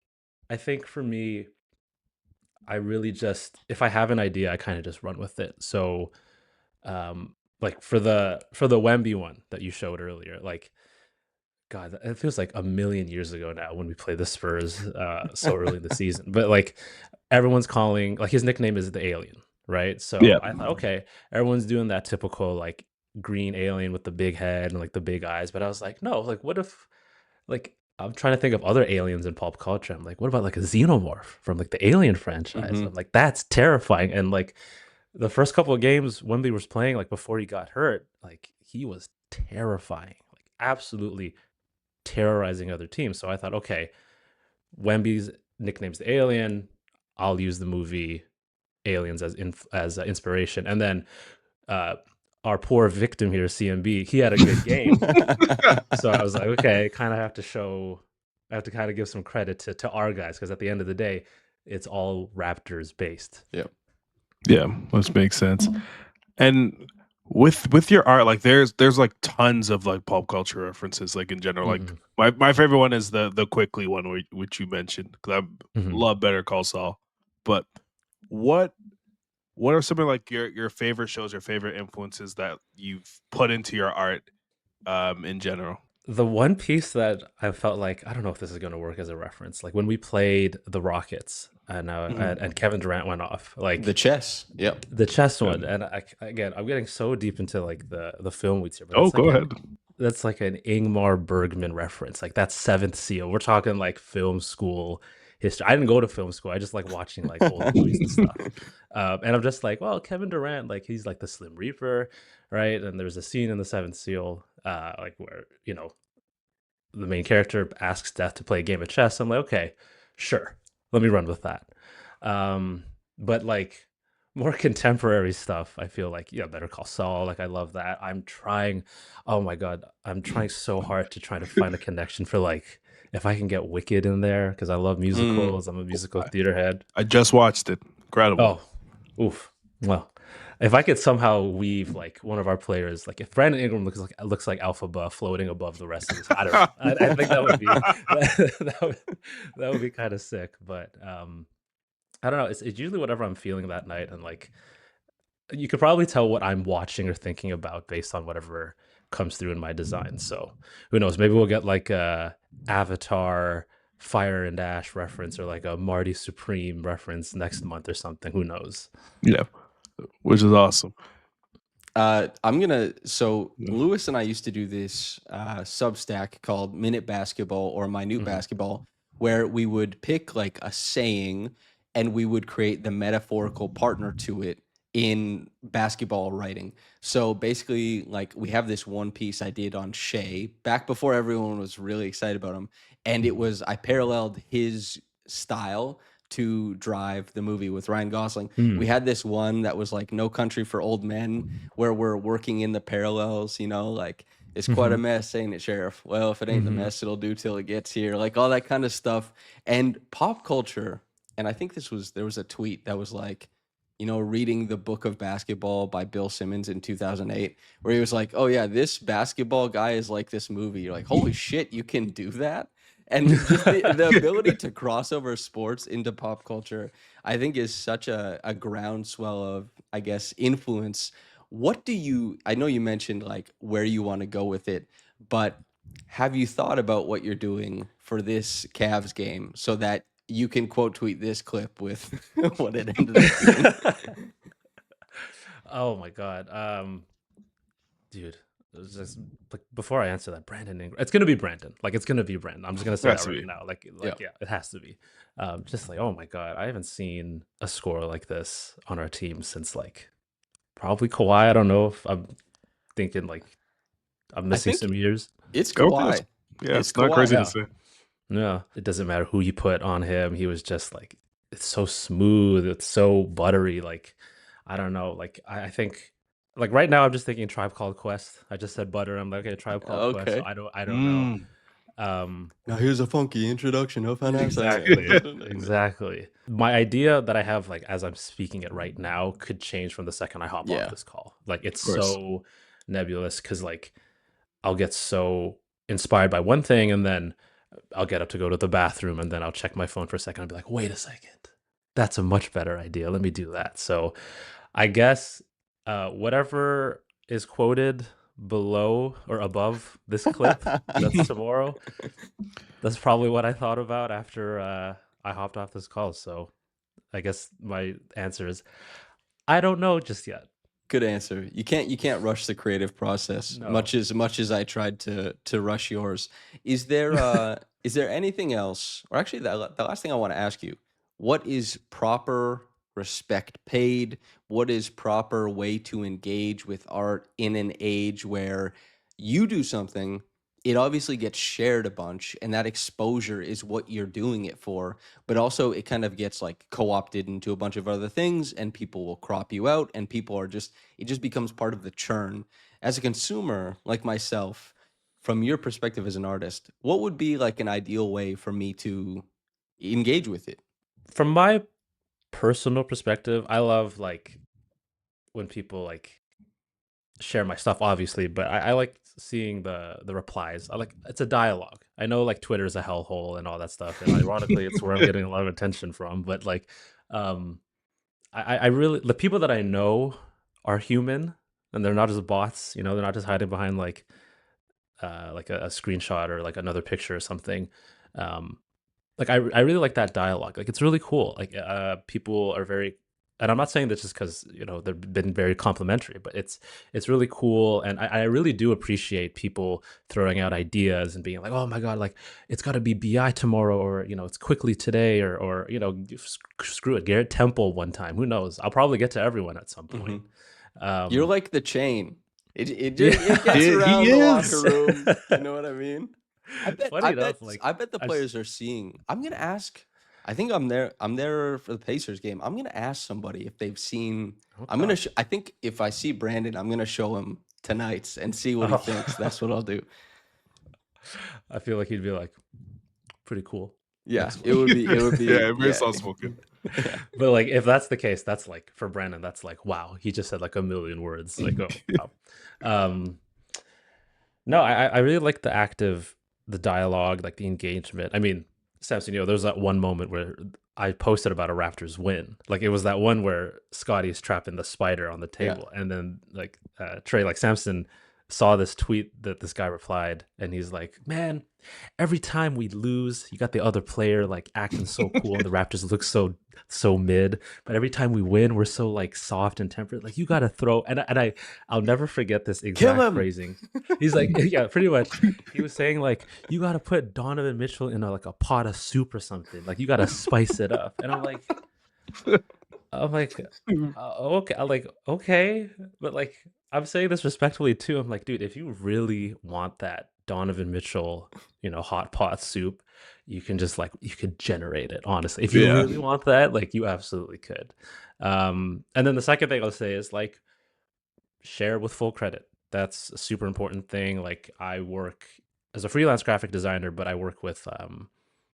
I think for me, I really just if I have an idea, I kind of just run with it. So like for the Wemby one that you showed earlier, like God, it feels like a million years ago now when we played the Spurs so early in the season. But like everyone's calling, like his nickname is the Alien, right? Yeah. So I thought, okay, everyone's doing that typical like green alien with the big head and like the big eyes. But I was like, no, like what if like I'm trying to think of other aliens in pop culture. I'm like, what about like a xenomorph from like the Alien franchise? Hmm. I'm like, that's terrifying. And like the first couple of games Wemby was playing, like before he got hurt, like he was terrifying, like absolutely terrorizing other teams. So I thought, okay, Wemby's nickname's the Alien. I'll use the movie Aliens as inspiration. And then uh, our poor victim here, CMB, he had a good game. So I was like, okay, kind of have to show, I have to kind of give some credit to our guys because at the end of the day, it's all Raptors based. Yep. Yeah, which makes sense. And with your art, like there's like tons of like pop culture references, like in general. Like Mhm. my favorite one is the quickly one which you mentioned because I Mhm. love Better Call Saul. But what are some of like your favorite shows or favorite influences that you've put into your art in general? The one piece that I felt like, I don't know if this is going to work as a reference, like when we played the Rockets and Mhm. and Kevin Durant went off, The like chess. Yep. the chess Yeah. one. And again, I'm getting so deep into like the film weeds here, but Oh, go ahead. that's like an Ingmar Bergman reference. Like that's Seventh Seal. We're talking like film school history. I didn't go to film school. I just like watching like old movies and stuff. And I'm just like, well, Kevin Durant, like he's like the Slim Reaper, right? And there's a scene in the Seventh Seal, like where the main character asks Death to play a game of chess. I'm like, okay, sure, let me run with that. But like more contemporary stuff, I feel like Better Call Saul. Like I love that. I'm trying. Oh my god, I'm trying so hard to try to find a connection for like if I can get Wicked in there because I love musicals. I'm a musical theater head. I just watched it. Incredible. Oh, oof. Well, if I could somehow weave like one of our players, like if Brandon Ingram looks like Alphaba floating above the rest of this, I don't know. I think that would be that would be kind of sick. But I don't know. It's usually whatever I'm feeling that night, and like you could probably tell what I'm watching or thinking about based on whatever comes through in my design. So who knows? Maybe we'll get like a Avatar Fire and Ash reference or like a Marty Supreme reference next month or something. Who knows? Yeah, which is awesome. So Lewis and I used to do this Substack called Minute Basketball or Minute Basketball, where we would pick like a saying and we would create the metaphorical partner to it in basketball writing. So basically, like we have this one piece I did on Shea back before everyone was really excited about him, and it was I paralleled his style to Drive, the movie with Ryan Gosling. We had this one that was like No Country for Old Men, where we're working in the parallels, like it's quite a mess, ain't it, Sheriff? Well, if it ain't the mess, it'll do till it gets here, like all that kind of stuff. And pop culture, and I think there was a tweet that was like, reading the book of basketball by Bill Simmons in 2008, where he was like, oh yeah, this basketball guy is like this movie. You're like, holy shit, you can do that? And just the ability to cross over sports into pop culture, I think, is such a groundswell of, I guess, influence. I know you mentioned like where you want to go with it, but have you thought about what you're doing for this Cavs game so that you can quote tweet this clip with what it ended up being? Oh my god, dude. It was just like before I answer that, Brandon Ingram. It's gonna be Brandon. Like it's gonna be Brandon. I'm just gonna say Has that to right be. now. Yeah. Yeah, it has to be. Just like oh my god, I haven't seen a score like this on our team since like probably Kawhi. I don't know if I'm thinking like I'm I missing think some years. it's Okay, Kawhi. yeah, It's it's not crazy Kawhi. to Yeah, say. yeah. It doesn't matter who you put on him. He was just like it's so smooth. It's so buttery. Like I don't know. Like I think like right now I'm just thinking Tribe Called Quest. I just said butter. I'm like okay, Tribe Called Quest. So Okay. I don't know. Now here's a funky introduction of an Exactly. My idea that I have, like, as I'm speaking it right now, could change from the second I hop off Yeah. this call. Like, it's Of course. so nebulous because, like, I'll get so inspired by one thing and then I'll get up to go to the bathroom and then I'll check my phone for a second and be like, wait a second. That's a much better idea. Let me do that. So I guess whatever is quoted below or above this clip that's tomorrow. That's probably what I thought about after I hopped off this call. So I guess my answer is I don't know just yet. Good answer. You can't rush the creative process No. much as I tried to rush yours. Is there anything else? Or actually, the last thing I want to ask you: what is proper respect paid? What is proper way to engage with art in an age where you do something? It obviously gets shared a bunch, and that exposure is what you're doing it for. But also, it kind of gets like co-opted into a bunch of other things, and people will crop you out, and people are just it just becomes part of the churn. As a consumer like myself, from your perspective as an artist, what would be like an ideal way for me to engage with it? From my personal perspective, I love like when people like share my stuff, obviously, but I like seeing the replies. I like it's a dialogue. I know like Twitter is a hellhole and all that stuff, and ironically, it's where I'm getting a lot of attention from. But like, um, I really the people that I know are human and they're not just bots. You know, they're not just hiding behind like a screenshot or like another picture or something. Um, like I really like that dialogue. Like it's really cool. Like people are very and I'm not saying this just because they've been very complimentary, but it's really cool, and I really do appreciate people throwing out ideas and being like, oh my god, like it's got to be BI tomorrow, or it's quickly today, or screw it, Garrett Temple one time. Who knows? I'll probably get to everyone at some point. You're like the chain. It Yeah, it gets He around the locker is. room. You know what I mean? I bet funny I enough, bet like I bet the I just players are seeing. I'm gonna ask. I think I'm there for the Pacers game. I'm gonna ask somebody if they've seen. okay. I think if I see Brandon, I'm gonna show him tonight and see what he thinks. Oh, That's what I'll do. I feel like he'd be like pretty cool. Yeah, Next it one. would be. It would be. Yeah, very Yeah. soft spoken. Yeah. But like if that's the case, that's like for Brandon, that's like wow, he just said like a million words. Like oh wow. Um no, I really like the dialogue, like the engagement. I mean, Samson, there's that one moment where I posted about a Raptors win. Like it was that one where Scotty's trapping the spider on the Yeah. table, and then like Trey, like Samson saw this tweet that this guy replied, and he's like, "Man, every time we lose, you got the other player like acting so cool, and the Raptors look so mid. But every time we win, we're so like soft and temperate. Like you got to throw." I'll never forget this Kill exact him. phrasing. He's like, yeah, pretty much. He was saying like, you got to put Donovan Mitchell in like a pot of soup or something. Like you got to spice it up. And I'm like, okay, I'm like, okay, but like, I'm saying this respectfully too. I'm like, dude, if you really want that Donovan Mitchell, hot pot soup, you can just like you could generate it. Honestly, if you Yeah. really want that, like you absolutely could. And then the second thing I'll say is like share with full credit. That's a super important thing. Like I work as a freelance graphic designer, but I work with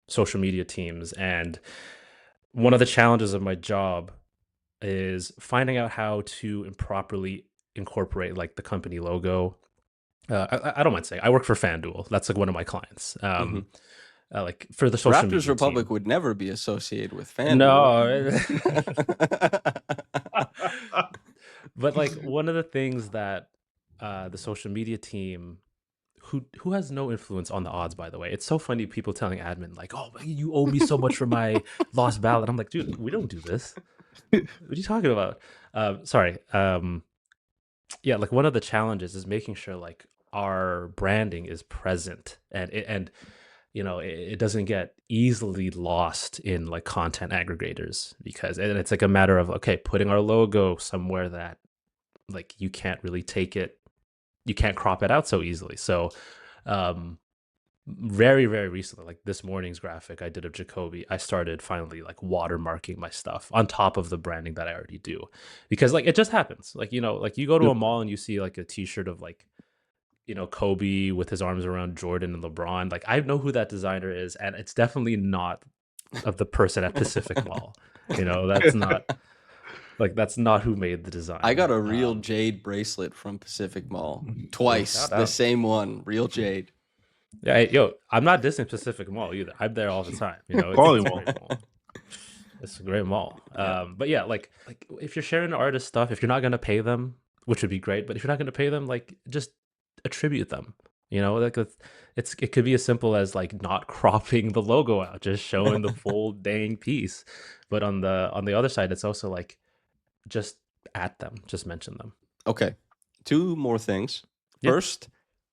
social media teams, and one of the challenges of my job is finding out how to improperly incorporate like the company logo. I don't mind saying I work for FanDuel. That's like one of my clients. Mhm. Like for the social Raptors media Republic team. would never be associated with FanDuel. No, but like one of the things that the social media team, who has no influence on the odds, by the way. It's so funny people telling admin like, "Oh, you owe me so much for my lost ballot." I'm like, dude, we don't do this. What are you talking about? Sorry. Yeah, like one of the challenges is making sure like our branding is present, and it doesn't get easily lost in like content aggregators, because and it's like a matter of okay, putting our logo somewhere that like you can't really take it, you can't crop it out so easily. So um very very recently, like this morning's graphic I did of Jacoby, I started finally like watermarking my stuff on top of the branding that I already do, because like it just happens, like like you go to Yep. a mall and you see like a t-shirt of like Kobe with his arms around Jordan and LeBron. Like I know who that designer is, and it's definitely not of the person at Pacific Mall. That's not who made the design. I got a real jade bracelet from Pacific Mall twice. Shout The out. same one, real jade. Yeah, I'm not dissing Pacific Mall either. I'm there all the time. Quality It's a mall. great mall. It's a great mall. Yeah. But yeah, like if you're sharing artist stuff, if you're not gonna pay them, which would be great, but if you're not gonna pay them, like just attribute them. Like it could be as simple as like not cropping the logo out, just showing the full dang piece. But on the other side, it's also like just at them, just mention them. Okay. Two more things. Yeah. First,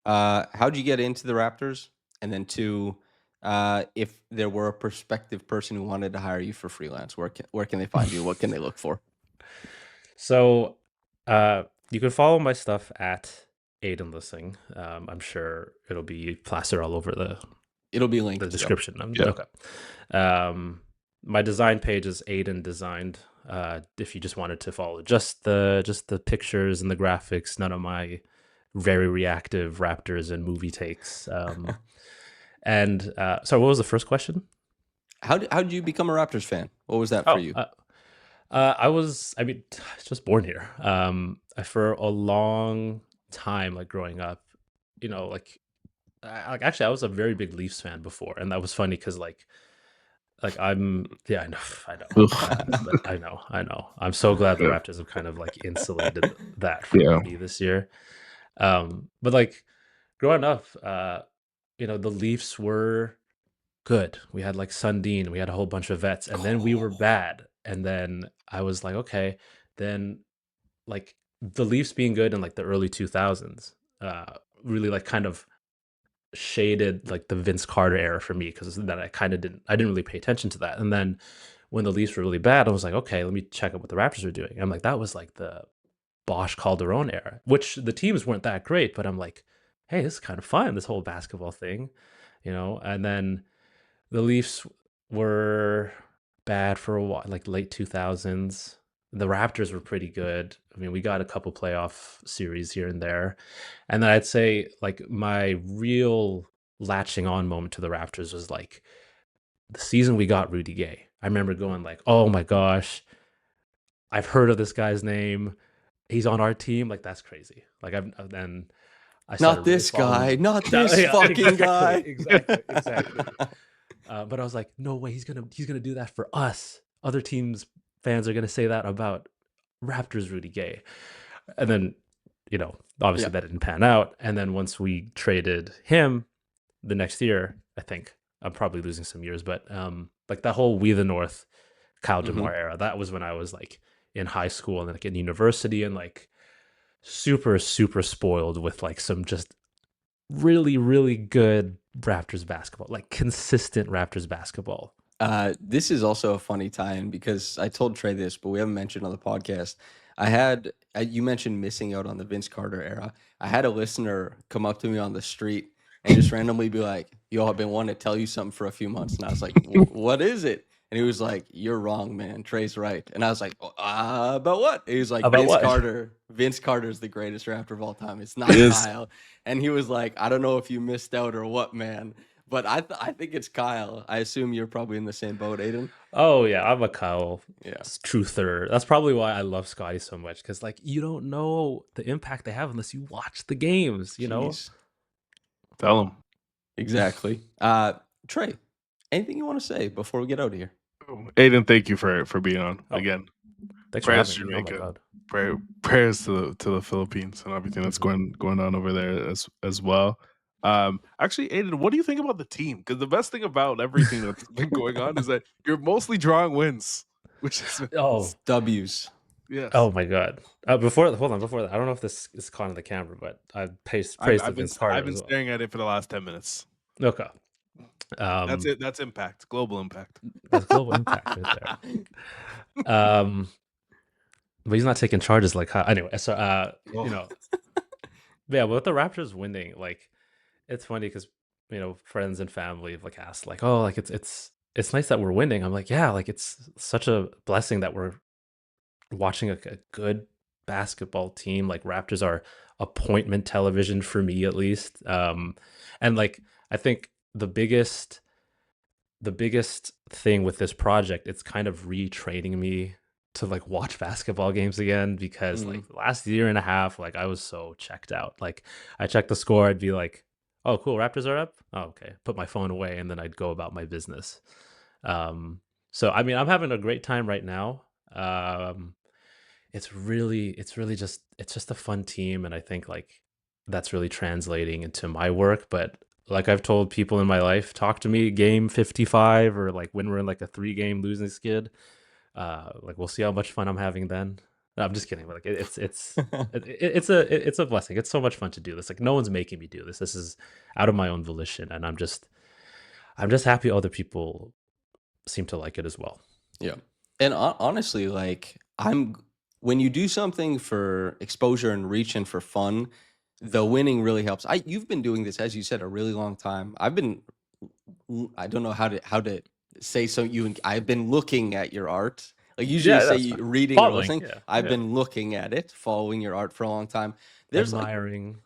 how'd you get into the Raptors? And then two, if there were a prospective person who wanted to hire you for freelance, where can they find you? What can they look for? So you can follow my stuff at Aidan Lising. I'm sure it'll be plastered all over It'll be the linked. Yep. description. Yeah. Okay. My design page is Aidan Designed. If you just wanted to follow just the pictures and the graphics, none of my very reactive Raptors and movie takes. And sorry, what was the first question? How did you become a Raptors fan? What was that for you? I mean, just born here. For a long time, like growing up, like actually, I was a very big Leafs fan before, and that was funny because like I know, but I know. I'm so glad the Yeah. Raptors have kind of like insulated that from me this year. But like growing up, the Leafs were good. We had like Sundin, we had a whole bunch of vets, and then we were bad. And then I was like, okay, then like the Leafs being good in like the early 2000s, really like kind of shaded like the Vince Carter era for me because then I didn't really pay attention to that. And then when the Leafs were really bad, I was like, okay, let me check out what the Raptors are doing. I'm like, that was like the Bosch Calderon era, which the teams weren't that great, but I'm like, hey, this is kind of fun, this whole basketball thing, and then the Leafs were bad for a while, like late 2000s. The Raptors were pretty good. I mean, we got a couple playoff series here and there. And then I'd say like my real latching on moment to the Raptors was like the season we got Rudy Gay. I remember going like, "Oh my gosh, I've heard of this guy's name. He's on our team." Like that's crazy. Like then I started Not really this guy, following. not this fucking guy. Exactly. But I was like, no way, he's gonna do that for us. Other teams fans are gonna say that about Raptors Rudy Gay. And then, obviously Yeah. that didn't pan out. And then once we traded him the next year, I think I'm probably losing some years, but like that whole We the North Kyle Mhm. DeMar era, that was when I was like in high school and then like in university and like super, super spoiled with like some just really, really good Raptors basketball, like consistent Raptors basketball. This is also a funny tie-in because I told Trey this, but we haven't mentioned on the podcast. You mentioned missing out on the Vince Carter era. I had a listener come up to me on the street and just randomly be like, "Yo, I've been wanting to tell you something for a few months." And I was like, "What is it?" And he was like, "You're wrong, man. Trey's right." And I was like, "About what?" He was like, About "Vince what? Carter. Vince Carter's the greatest Raptor of all time. It's not Yes. Kyle." And he was like, "I don't know if you missed out or what, man." But I think it's Kyle. I assume you're probably in the same boat, Aiden. Oh yeah, I'm a Kyle Yeah. truther. That's probably why I love Scottie so much because like you don't know the impact they have unless you watch the games. Jeez. Tell him. Exactly. Trey, anything you want to say before we get out of here? Aiden, thank you for being on Oh, again. Thanks for Prayers having to me. Oh my Jamaica. god. Prayers to the Philippines and everything that's going on over there as well. Actually, Aiden, what do you think about the team? Because the best thing about everything that's been going on is that you're mostly drawing wins, which is Oh, W's. yes. oh my god. Before that, I don't know if this is caught on the camera, but I praised the Vince Carter I've been as well. staring at it for the last 10 minutes. Okay. That's it. That's impact. Global impact. That's global impact right there. But he's not taking charges like how. Anyway, so yeah, but with the Raptors winning, like it's funny because friends and family have like asked like, oh, like it's nice that we're winning. I'm like, yeah, like it's such a blessing that we're watching a good basketball team. Like Raptors are appointment television for me at least. And like I think the biggest thing with this project, it's kind of retraining me to like watch basketball games again because like the last year and a half, like I was so checked out. Like I checked the score, I'd be like, oh cool, Raptors are up. Oh, okay. Put my phone away and then I'd go about my business. So I mean I'm having a great time right now. It's just a fun team and I think like that's really translating into my work. But like I've told people in my life, talk to me game 55 or like when we're in like a 3-game losing skid. Like we'll see how much fun I'm having then. No, I'm just kidding. But like it's a blessing. It's so much fun to do this. Like no one's making me do this. This is out of my own volition, and I'm just happy other people seem to like it as well. Yeah. And honestly, like when you do something for exposure and reach and for fun, the winning really helps. You've been doing this, as you said, a really long time. I don't know how to say so. I've been looking at your art. Like usually you Yeah, say that's fine. reading or Following, listening. yeah, I've yeah. been looking at it, following your art for a long time. There's like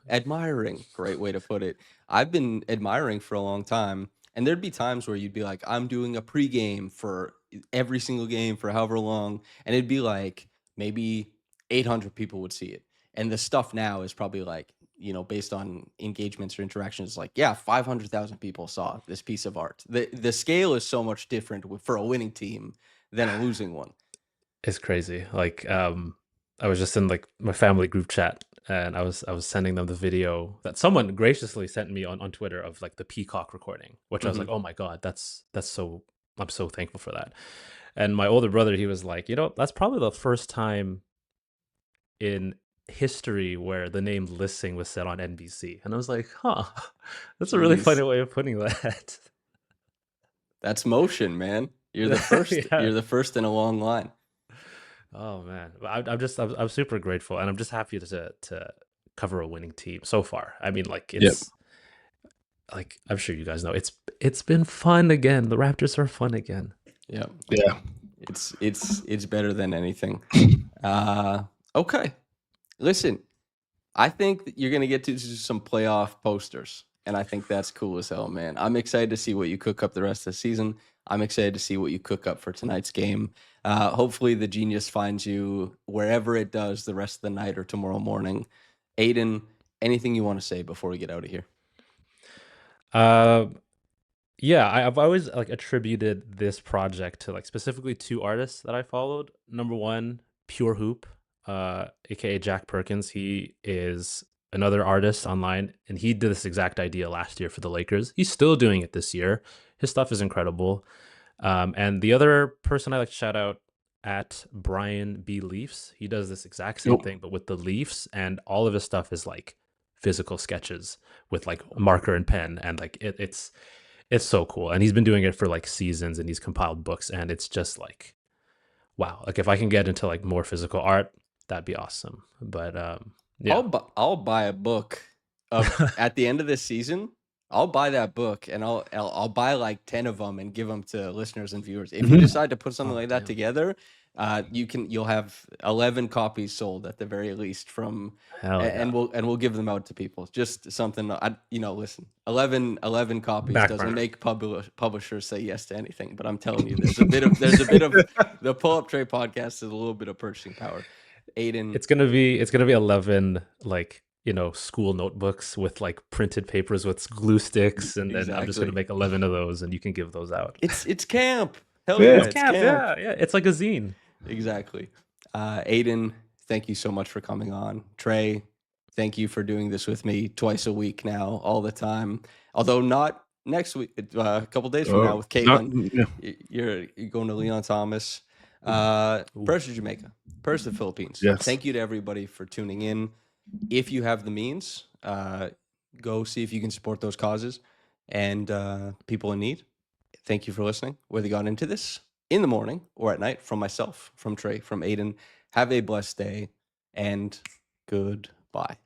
Admiring. great way to put it. I've been admiring for a long time, and there'd be times where you'd be like, I'm doing a pregame for every single game for however long, and it'd be like maybe 800 people would see it. And the stuff now is probably like, based on engagements or interactions, like, yeah, 500,000 people saw this piece of art. The scale is so much different for a winning team than a losing one. It's crazy. Like, I was just in like my family group chat, and I was sending them the video that someone graciously sent me on Twitter of like the peacock recording, which I was like, oh my god, that's so I'm so thankful for that. And my older brother, he was like, that's probably the first time in history where the name Lising was said on NBC, and I was like, huh, that's a really funny Jeez. way of putting that. That's motion, man. You're the first. Yeah. You're the first in a long line. Oh man, I'm super grateful, and I'm just happy to cover a winning team so far. I mean, like it's like I'm sure you guys know it's been fun again. The Raptors are fun again. Yeah. Yeah. It's better than anything. Okay. Listen, I think that you're gonna get to do some playoff posters, and I think that's cool as hell, man. I'm excited to see what you cook up the rest of the season. I'm excited to see what you cook up for tonight's game. Hopefully, the genius finds you wherever it does the rest of the night or tomorrow morning. Aidan, anything you want to say before we get out of here? Uh, yeah, I've always like attributed this project to like specifically two artists that I followed. Number one, Pure Hoop, aka Jack Perkins. He is another artist online, and he did this exact idea last year for the Lakers. He's still doing it this year. His stuff is incredible. And the other person I like to shout out at Brian B. Leafs. He does this exact same thing, but with the Leafs, and all of his stuff is like physical sketches with like marker and pen, and like it's so cool. And he's been doing it for like seasons, and he's compiled books, and it's just like wow. Like if I can get into like more physical art, that'd be awesome. But yeah. I'll buy a book at the end of this season. I'll buy that book, and I'll buy like 10 of them and give them to listeners and viewers. If you decide to put something like that together, you'll have 11 copies sold at the very least from, Hell yeah. and we'll give them out to people. Just something, listen, 11 copies Back doesn't burner. make publishers say yes to anything, but I'm telling you, there's a bit of the Pull Up Tray podcast is a little bit of purchasing power. Aidan, It's gonna be 11 like school notebooks with like printed papers with glue sticks, and then I'm just gonna Exactly. make 11 of those, and you can give those out. it's camp. Hell Yeah. yeah, It's it's Camp, camp. yeah, it's like a zine. Exactly. Aidan, thank you so much for coming on. Trey, thank you for doing this with me twice a week now, all the time. Although not next week, a couple days from now with Caitlin. You're going to Leon Thomas. Purse to Jamaica, Purse to the Philippines. Yes. Thank you to everybody for tuning in. If you have the means, go see if you can support those causes and people in need. Thank you for listening. Whether you got into this in the morning or at night, from myself, from Trey, from Aidan, have a blessed day and goodbye.